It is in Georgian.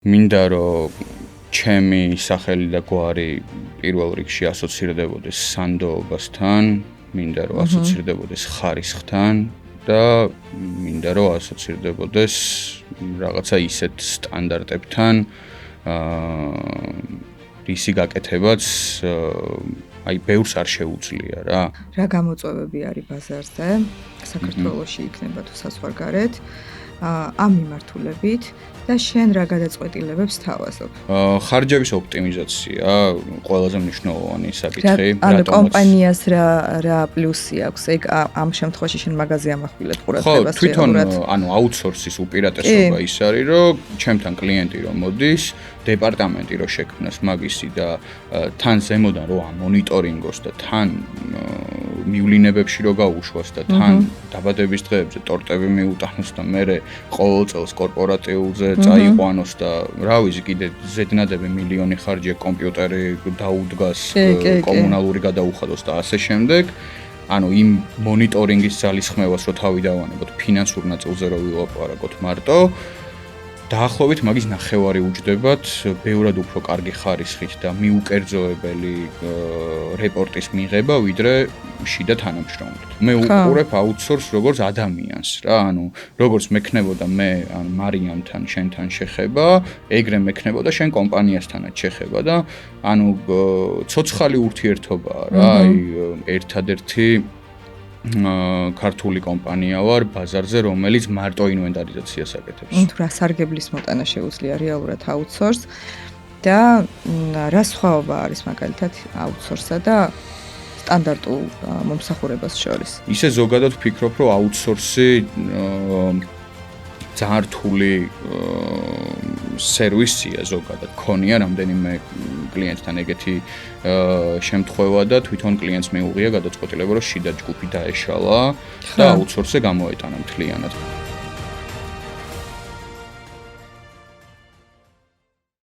მინდა რომ ჩემი სახელი და გვარი პირველ რიგში ასოცირდებოდეს სანდოობასთან, მინდა რომ ასოცირდებოდეს ხარისხთან და მინდა რომ ასოცირდებოდეს რაღაცა ისეთ სტანდარტებთან, რისი გაკეთებაც აი ბევრს არ შეუძლია რა. რა გამოწვევები არის ბაზარზე? საქართველოში იქნება თუ საზღვარგარეთ, ამ მიმართულებით და შენ რა გადაწყვეტილებებს თავაზობ? ხარჯების ოპტიმიზაცია ყველაზე მნიშვნელოვანი საკითხი. ანუ კომპანიას რა პლუსი აქვს? ეგ ამ შემთხვევაში შენ მაღაზია ამახვილებ ყურადღებას თვითონ ანუ აუთსორსის უპირატესობა ის არის, რომ ჩემთან კლიენტი რომ მოდის, დეპარტამენტი რო შექმნას მაგისი და თან ზემოდან რო ამონიტორინგოს და თან მივლინებებში რო გაუშვას და თან დაბადების დღეებზე ტორტები მიუტანოს და მერე ყოველ წელს კორპორატიულზე წაიყვანოს და რა ვიცი კიდე ზედნადები მილიონი ხარჯია კომპიუტერი დაუდგას კომუნალური გადაუხადოს და ასე შემდეგ. ანუ იმ მონიტორინგის ძალისხმევას რო თავი დავანებოთ ფინანსურ ნაწილზე რო ვილაპარაკოთ მარტო დაახლოებით მაგის ნახევარი უჯდებათ ბევრად უფრო კარგი ხარისხით და მიუკერძოებელი რეპორტის მიღება, ვიდრე შიდა თანამშრომლად. მე უყურებ აუთსორს როგორც ადამიანს რა, ანუ როგორც მექნებოდა მე ან მარიამთან შენთან შეხება, ეგრე მექნებოდა შენ კომპანიასთანაც შეხება და ანუ ცოცხალი ურთიერთობაა რა, აი ერთადერთი ქართული კომპანია ვარ ბაზარზე, რომელიც მარტო ინვენტარიზაციას აკეთებს. თუ რა სარგებლის მოტანა შეუძლია რეალურად აუთსორს და რა სხვაობა არის მაგალითად აუთსორსსა და სტანდარტულ მომსახურებას შორის? ისე ზოგადად ვფიქრობ, რომ აუთსორსი ძალიან რთული სერვისია ზოგადად. ქონია რამდენიმე კლიენტთან ეგეთი შემთხვევა და თვითონ კლიენტს მეუღია გადაწყვეტილება, რომ შიდა ჯგუფი დაეშალა და აუთსორსზე გამოეტანა მთლიანად.